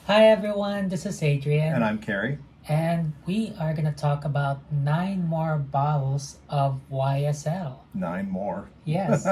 Hi everyone, this is Adrian. And I'm Carrie. And we are going to talk about 9 more bottles of YSL. 9 more. Yes.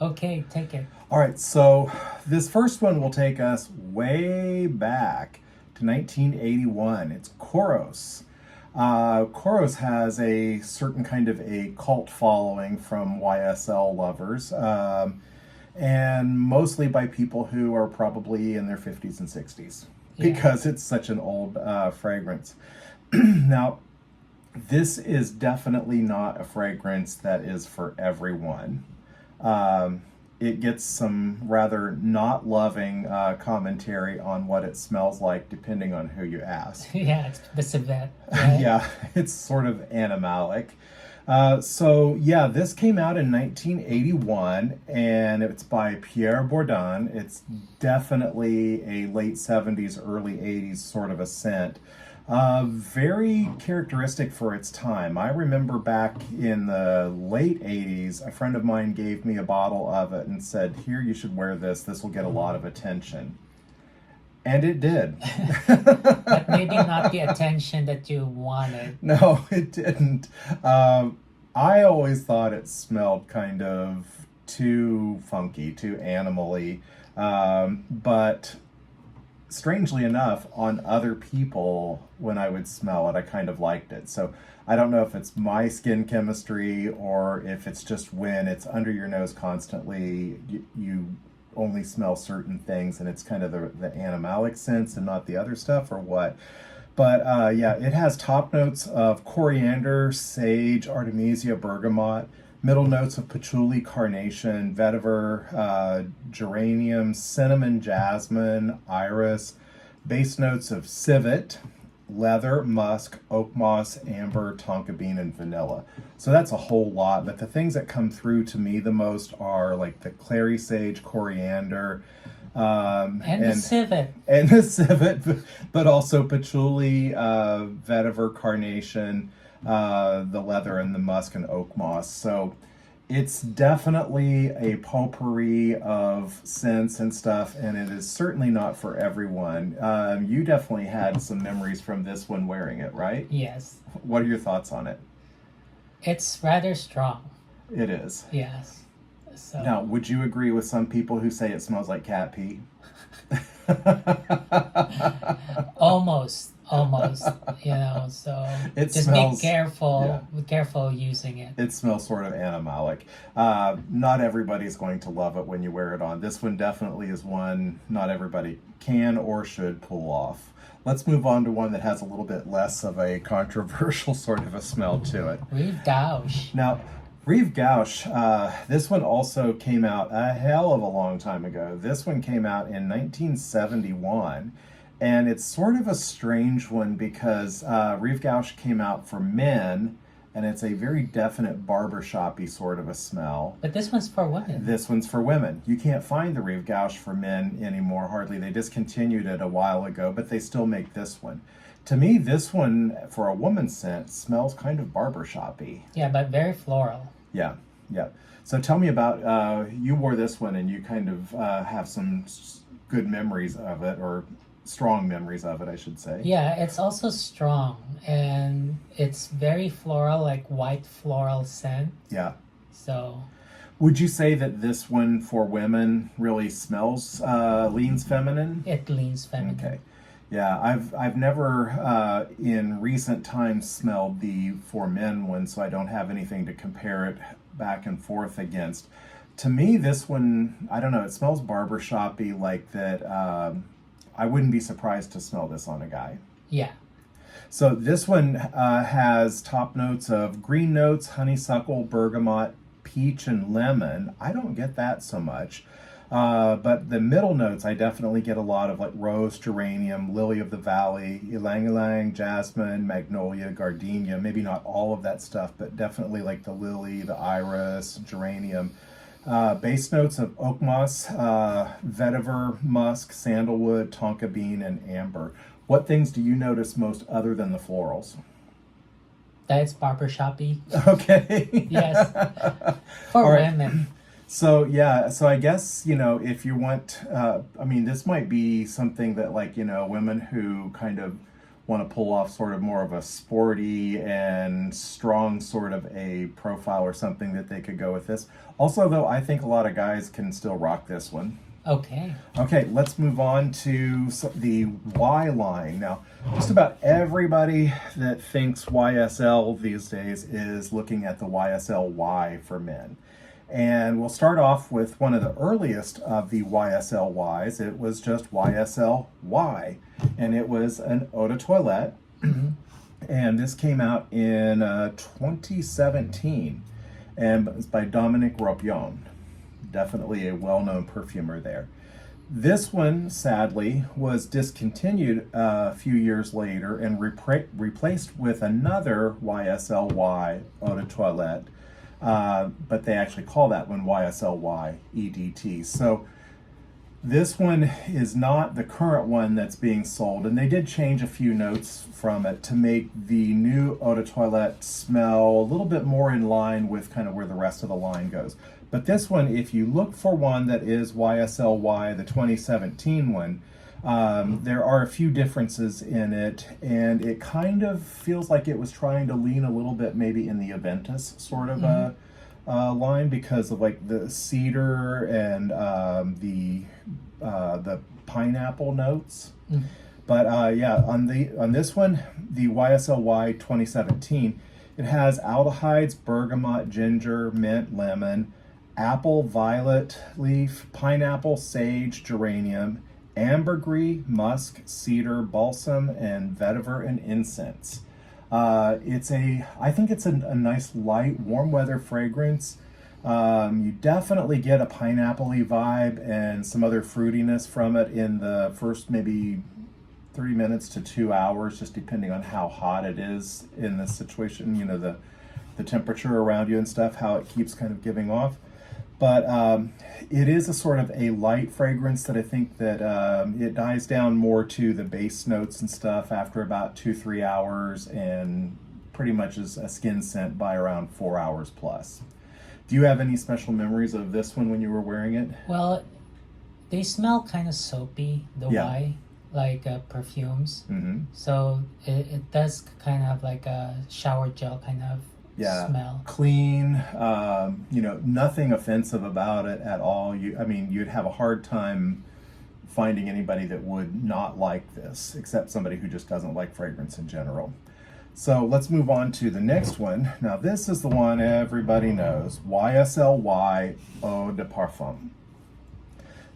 Okay, take it. All right, so this first one will take us way back to 1981. It's Kouros. Kouros has a certain kind of a cult following from YSL lovers, and mostly by people who are probably in their 50s and 60s because it's such an old fragrance. Now, this is definitely not a fragrance that is for everyone. It gets some rather not loving commentary on what it smells like depending on who you ask. Yeah, it's the civet. Right? Yeah, it's sort of animalic. This came out in 1981 and it's by Pierre Bourdon. It's definitely a late 70s, early 80s sort of a scent. Very characteristic for its time. I remember back in the late 80s, a friend of mine gave me a bottle of it and said, "Here, you should wear this. This will get a lot of attention." And it did. But maybe not the attention that you wanted. No, it didn't. I always thought it smelled kind of too funky, too animally. But strangely enough, on other people, when I would smell it, I kind of liked it. So I don't know if it's my skin chemistry or if it's just when it's under your nose constantly, you only smell certain things and it's kind of the animalic sense and not the other stuff or what. But it has top notes of coriander, sage, artemisia, bergamot, middle notes of patchouli, carnation, vetiver, geranium, cinnamon, jasmine, iris, base notes of civet, leather, musk, oak moss, amber, tonka bean, and vanilla. So that's a whole lot. But the things that come through to me the most are like the clary sage, coriander, and the civet. And the civet, but also patchouli, vetiver, carnation, the leather, and the musk and oak moss. So it's definitely a potpourri of scents and stuff, and it is certainly not for everyone. You definitely had some memories from this one wearing it, right? Yes. What are your thoughts on it? It's rather strong. It is. Yes. So. Now, would you agree with some people who say it smells like cat pee? Almost, so be careful, yeah. Be careful using it. It smells sort of animalic. Not everybody's going to love it when you wear it on. This one definitely is one not everybody can or should pull off. Let's move on to one that has a little bit less of a controversial sort of a smell to it. Rive Gauche. Now, Rive Gauche, this one also came out a hell of a long time ago. This one came out in 1971, and it's sort of a strange one because Rive Gauche came out for men, and it's a very definite barbershop-y sort of a smell. But this one's for women. This one's for women. You can't find the Rive Gauche for men anymore, hardly. They discontinued it a while ago, but they still make this one. To me, this one, for a woman's scent, smells kind of barbershop-y. Yeah, but very floral. Yeah. So tell me about, you wore this one and you kind of have some good memories of it, or strong memories of it, I should say. Yeah, it's also strong, and it's very floral, like white floral scent. Yeah. So. Would you say that this one for women really smells, leans feminine? It leans feminine. Okay. Yeah, I've never in recent times smelled the for men one, so I don't have anything to compare it back and forth against. To me, this one, I don't know, it smells barbershop-y like that. I wouldn't be surprised to smell this on a guy. Yeah. So this one has top notes of green notes, honeysuckle, bergamot, peach, and lemon. I don't get that so much. But the middle notes, I definitely get a lot of like rose, geranium, lily of the valley, ylang-ylang, jasmine, magnolia, gardenia. Maybe not all of that stuff, but definitely like the lily, the iris, geranium. Base notes of oak moss, vetiver, musk, sandalwood, tonka bean, and amber. What things do you notice most other than the florals? That it's barbershop-y. Okay. Yes. For women. So yeah, so I guess, if you want, I mean, this might be something that, like, women who kind of want to pull off sort of more of a sporty and strong sort of a profile or something, that they could go with this. Also, though, I think a lot of guys can still rock this one. Okay. Okay, let's move on to the Y line. Now, just about everybody that thinks YSL these days is looking at the YSL Y for men. And we'll start off with one of the earliest of the YSL Ys. It was just YSL Y, and it was an Eau de Toilette. And this came out in 2017, and it's by Dominique Ropion. Definitely a well-known perfumer there. This one, sadly, was discontinued a few years later and replaced with another YSL Y Eau de Toilette, but they actually call that one YSL Y EDT. So this one is not the current one that's being sold, and they did change a few notes from it to make the new Eau de Toilette smell a little bit more in line with kind of where the rest of the line goes. But this one, if you look for one that is YSL Y, the 2017 one, there are a few differences in it, and it kind of feels like it was trying to lean a little bit maybe in the Aventus sort of line, because of like the cedar and the pineapple notes. But yeah, on this one, the YSL Y 2017, it has aldehydes, bergamot, ginger, mint, lemon, apple, violet leaf, pineapple, sage, geranium, ambergris, musk, cedar, balsam, and vetiver and incense. I think it's a nice light, warm weather fragrance. You definitely get a pineapple-y vibe and some other fruitiness from it in the first maybe 3 minutes to 2 hours, just depending on how hot it is in this situation, the temperature around you and stuff, how it keeps kind of giving off. But it is a sort of a light fragrance that I think that it dies down more to the base notes and stuff after about 2-3 hours, and pretty much is a skin scent by around 4 hours plus. Do you have any special memories of this one when you were wearing it? Well, they smell kind of soapy, the Y, like perfumes. So it does kind of have like a shower gel kind of smell. Clean, nothing offensive about it at all. You'd have a hard time finding anybody that would not like this, except somebody who just doesn't like fragrance in general. So let's move on to the next one. Now this is the one everybody knows, YSL Y Eau de Parfum.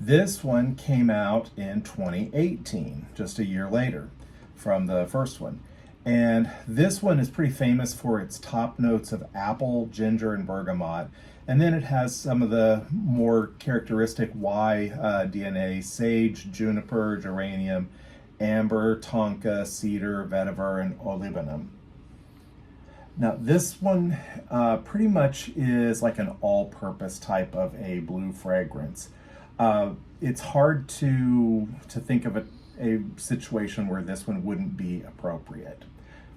This one came out in 2018, just a year later from the first one. And this one is pretty famous for its top notes of apple, ginger, and bergamot. And then it has some of the more characteristic Y DNA, sage, juniper, geranium, amber, tonka, cedar, vetiver, and olibanum. Now this one pretty much is like an all-purpose type of a blue fragrance. It's hard to think of a situation where this one wouldn't be appropriate.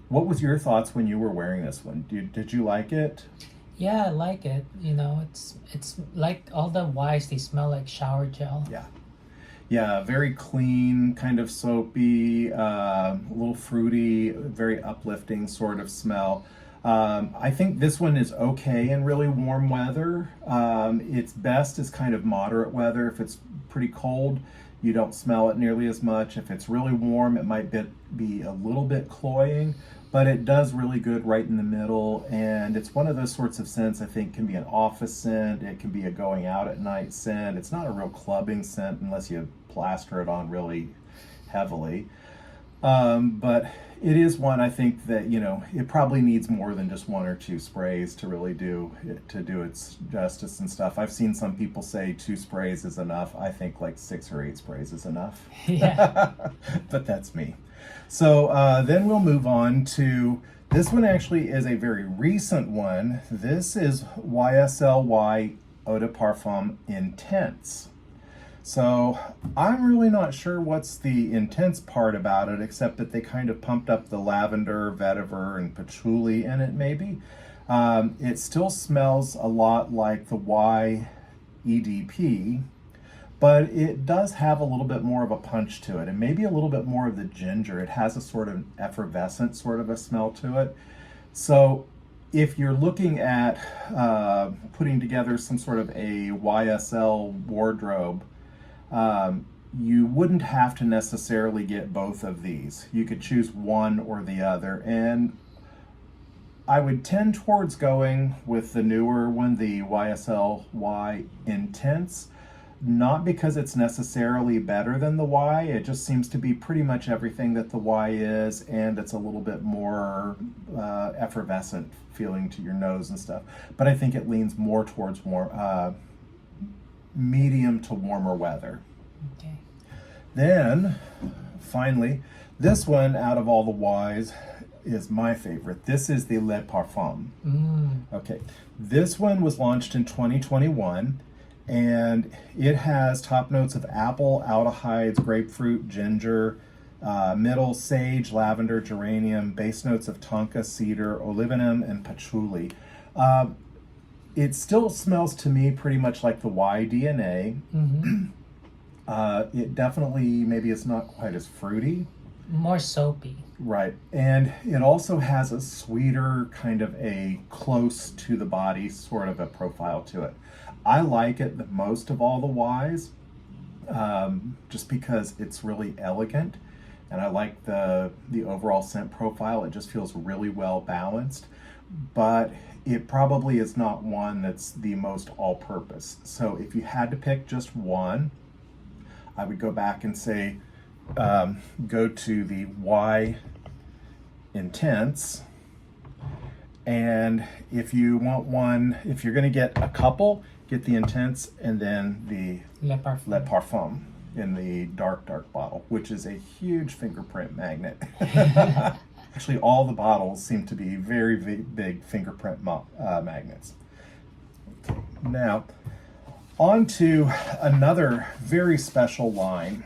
What was your thoughts when you were wearing this one? Did you like it? Yeah, I like it. It's like all the Ys, they smell like shower gel. Yeah, very clean, kind of soapy, a little fruity, very uplifting sort of smell. I think this one is okay in really warm weather. Its best is kind of moderate weather. If it's pretty cold, you don't smell it nearly as much. If it's really warm, it might be a little bit cloying, but it does really good right in the middle. And it's one of those sorts of scents I think can be an office scent. It can be a going out at night scent. It's not a real clubbing scent unless you plaster it on really heavily. But it is one I think that, it probably needs more than just 1 or 2 sprays to really do its justice and stuff. I've seen some people say 2 sprays is enough. I think like 6 or 8 sprays is enough. Yeah. But that's me. So then we'll move on to, this one actually is a very recent one. This is YSL Y Eau de Parfum Intense. So I'm really not sure what's the intense part about it, except that they kind of pumped up the lavender, vetiver, and patchouli in it maybe. It still smells a lot like the Y EDP, but it does have a little bit more of a punch to it, and maybe a little bit more of the ginger. It has a sort of effervescent sort of a smell to it. So if you're looking at putting together some sort of a YSL wardrobe, you wouldn't have to necessarily get both of these. You could choose one or the other, and I would tend towards going with the newer one, the YSL Y Intense. Not because it's necessarily better than the Y, it just seems to be pretty much everything that the Y is, and it's a little bit more effervescent feeling to your nose and stuff. But I think it leans more towards medium to warmer weather. Okay. Then, finally, this one out of all the Ys is my favorite. This is the Eau de Parfum. Okay, this one was launched in 2021. And it has top notes of apple, aldehydes, grapefruit, ginger, middle, sage, lavender, geranium, base notes of tonka, cedar, olibanum, and patchouli. It still smells to me pretty much like the Y DNA. It definitely, maybe it's not quite as fruity. More soapy. Right. And it also has a sweeter, kind of a close to the body sort of a profile to it. I like it the most of all the Ys, just because it's really elegant, and I like the overall scent profile. It just feels really well balanced, but it probably is not one that's the most all-purpose. So if you had to pick just one, I would go back and say, go to the Y Intense. And if you want one, if you're going to get a couple, get the Intense and then the Le Parfum in the dark bottle, which is a huge fingerprint magnet. Actually, all the bottles seem to be very big fingerprint magnets. Okay. Now, on to another very special line.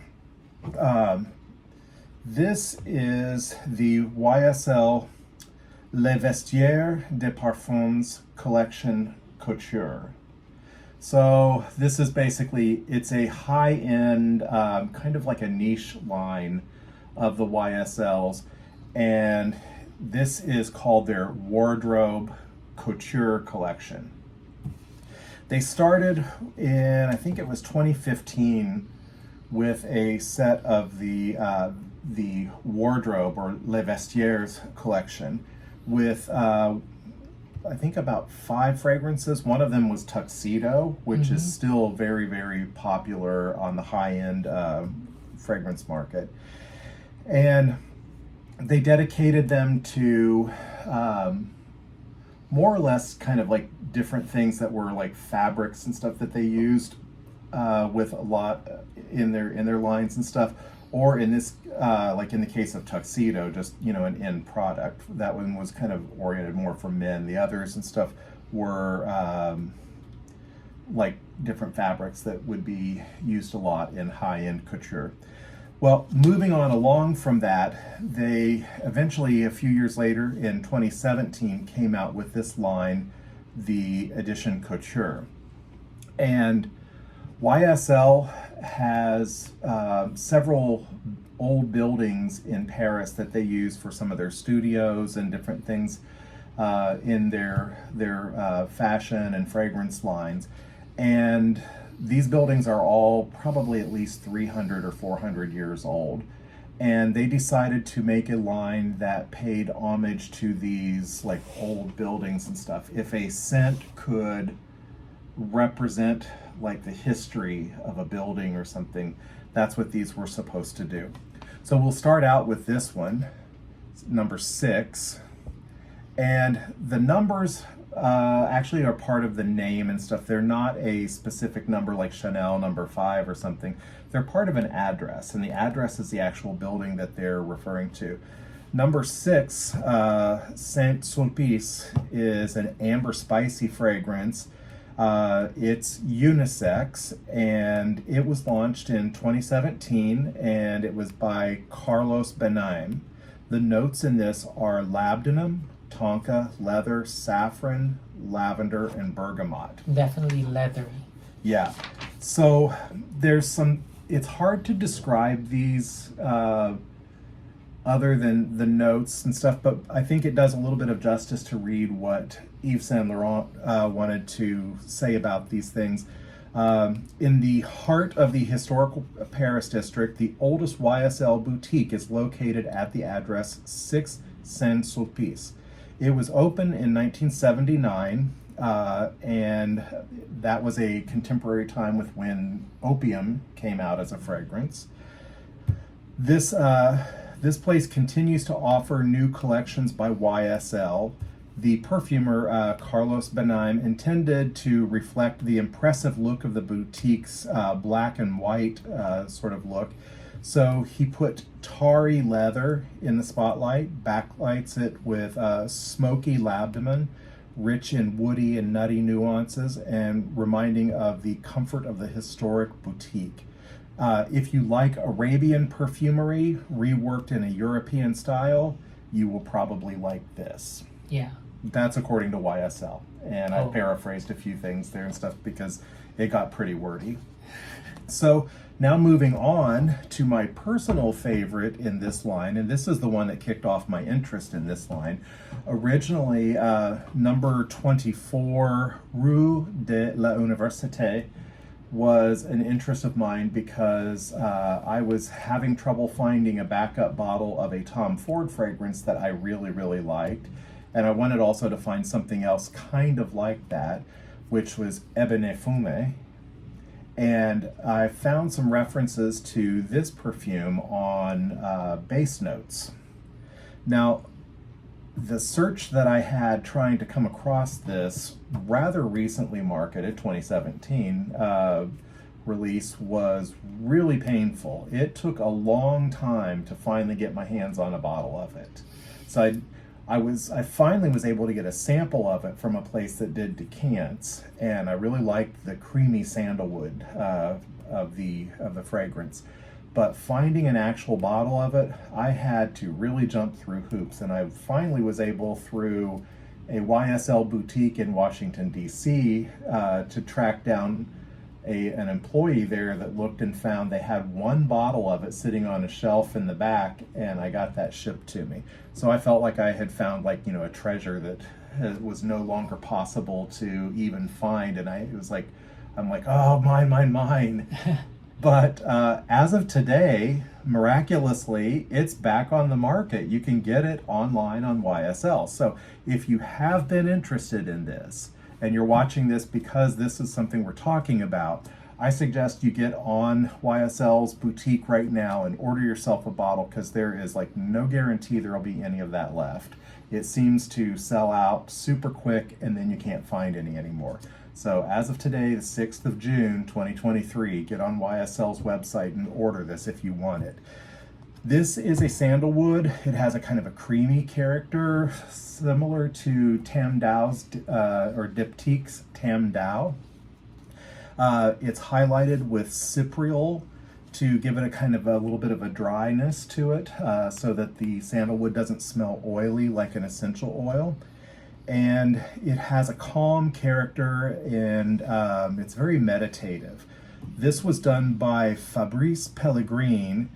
This is the YSL Les Vestiaires de Parfums Collection Couture. So this is basically, it's a high-end, kind of like a niche line of the YSLs, and this is called their Wardrobe Couture Collection. They started in, I think it was 2015, with a set of the Wardrobe or Les Vestiaires collection with I think about 5 fragrances. One of them was Tuxedo, which is still very, very popular on the high-end fragrance market. And they dedicated them to more or less kind of like different things that were like fabrics and stuff that they used with a lot in their lines and stuff. Or in this, like in the case of Tuxedo, just, you know, an end product. That one was kind of oriented more for men. The others and stuff were like different fabrics that would be used a lot in high-end couture. Well, moving on along from that, they eventually, a few years later, in 2017, came out with this line, the Edition Couture. And YSL has several old buildings in Paris that they use for some of their studios and different things in their fashion and fragrance lines. And these buildings are all probably at least 300 or 400 years old. And they decided to make a line that paid homage to these like old buildings and stuff. If a scent could represent like the history of a building or something, that's what these were supposed to do. So we'll start out with this one, number 6. And the numbers actually are part of the name and stuff. They're not a specific number like Chanel number 5 or something. They're part of an address, and the address is the actual building that they're referring to. Number 6, Saint Sulpicee, is an amber spicy fragrance. It's unisex, and it was launched in 2017, and it was by Carlos Benaim. The notes in this are labdanum, tonka, leather, saffron, lavender, and bergamot. Definitely leathery. Yeah. So there's some, it's hard to describe these other than the notes and stuff, but I think it does a little bit of justice to read what Yves Saint Laurent wanted to say about these things. In the heart of the historical Paris district, the oldest YSL boutique is located at the address 6 Saint-Sulpice. It was opened in 1979, and that was a contemporary time with when opium came out as a fragrance. This place continues to offer new collections by YSL. The perfumer Carlos Benaim intended to reflect the impressive look of the boutique's black and white sort of look. So he put tarry leather in the spotlight, backlights it with smoky labdaman, rich in woody and nutty nuances, and reminding of the comfort of the historic boutique. If you like Arabian perfumery reworked in a European style, you will probably like this. Yeah. That's according to YSL. And I paraphrased a few things there and stuff because it got pretty wordy. So now moving on to my personal favorite in this line, and this is the one that kicked off my interest in this line. Originally, number 24, Rue de L'Universite, was an interest of mine because I was having trouble finding a backup bottle of a Tom Ford fragrance that I really, really liked. And I wanted also to find something else kind of like that, which was Ebene Fume. And I found some references to this perfume on base notes. Now, the search that I had trying to come across this rather recently marketed 2017 release was really painful. It took a long time to finally get my hands on a bottle of it. So I finally was able to get a sample of it from a place that did decants, and I really liked the creamy sandalwood of the fragrance. But finding an actual bottle of it, I had to really jump through hoops, and I finally was able, through a YSL boutique in Washington, D.C., to track down an employee there that looked and found they had one bottle of it sitting on a shelf in the back, and I got that shipped to me. So I felt like I had found, like, a treasure that was no longer possible to even find, and I'm like, oh, mine. But as of today, miraculously, it's back on the market. You can get it online on YSL. So if you have been interested in this, and you're watching this because this is something we're talking about, I suggest you get on YSL's boutique right now and order yourself a bottle, because there is no guarantee there'll be any of that left. It seems to sell out super quick, and then you can't find any anymore. So as of today, the 6th of June, 2023, get on YSL's website and order this if you want it. This is a sandalwood. It has a kind of a creamy character, similar to Tam Dao's, or Diptyque's Tam Dao. It's highlighted with cypriol to give it a kind of a little bit of a dryness to it, so that the sandalwood doesn't smell oily like an essential oil. And it has a calm character, and it's very meditative. This was done by Fabrice Pellegrin,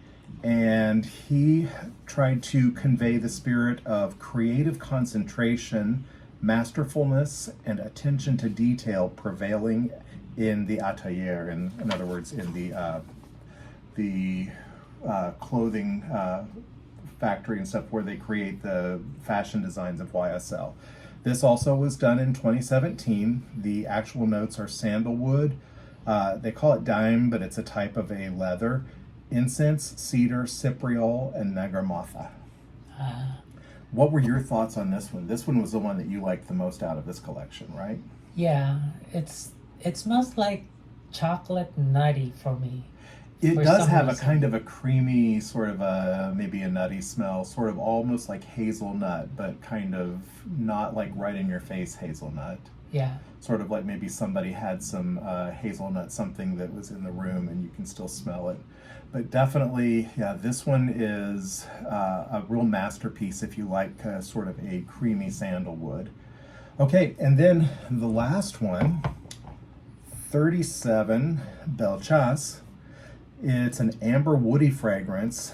and he tried to convey the spirit of creative concentration, masterfulness, and attention to detail prevailing in the atelier, in other words, in the clothing factory and stuff where they create the fashion designs of YSL. This also was done in 2017. The actual notes are sandalwood. They call it dime, but it's a type of a leather. Incense, cedar, cypriol, and nagarmotha. What were your thoughts on this one? This one was the one that you liked the most out of this collection, right? Yeah, it smells like chocolate nutty for me. It does have a kind of a creamy, sort of maybe a nutty smell, sort of almost like hazelnut, but kind of not like right in your face hazelnut. Yeah. Sort of like maybe somebody had some hazelnut something that was in the room and you can still smell it. But definitely, yeah, this one is a real masterpiece if you like sort of a creamy sandalwood. Okay, and then the last one, 37 Bellechasse. It's an amber woody fragrance.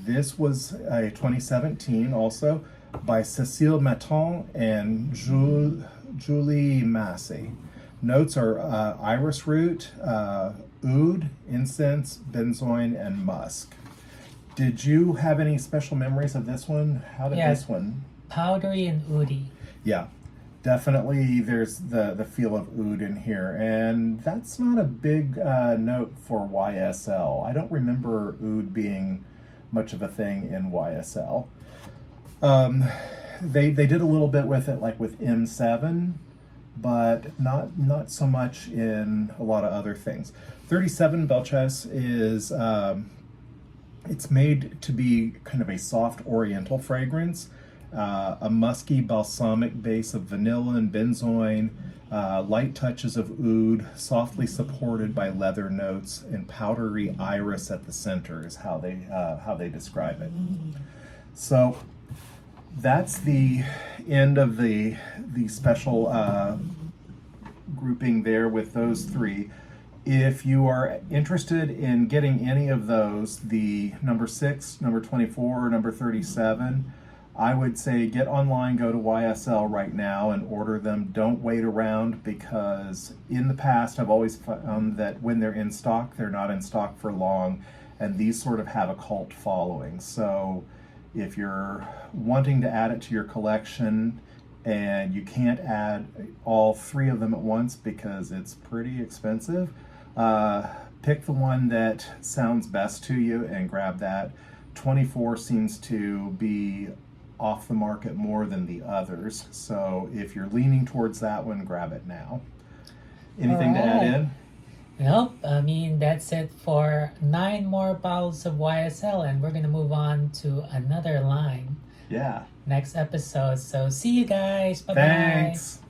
This was a 2017 also by Cécile Maton and Julie Massey. Notes are iris root, oud, incense, benzoin, and musk. Did you have any special memories of this one? How did this one? Powdery and oudy. Yeah, definitely there's the feel of oud in here, and that's not a big note for YSL. I don't remember oud being much of a thing in YSL. They did a little bit with it, like with M7, but not so much in a lot of other things. 37 Bellechasse is it's made to be kind of a soft oriental fragrance, a musky balsamic base of vanilla and benzoin, light touches of oud, softly supported by leather notes, and powdery iris at the center is how they describe it. So that's the end of the special grouping there with those three. If you are interested in getting any of those, the number 6, number 24, or number 37, I would say get online, go to YSL right now and order them. Don't wait around, because in the past I've always found that when they're in stock, they're not in stock for long, and these sort of have a cult following. So if you're wanting to add it to your collection and you can't add all three of them at once because it's pretty expensive, pick the one that sounds best to you and grab that. 24 seems to be off the market more than the others, so if you're leaning towards that one, grab it now. Anything to add in? Nope. I mean, that's it for 9 more bottles of YSL, and we're gonna move on to another line. Yeah. Next episode. So see you guys. Bye bye. Thanks.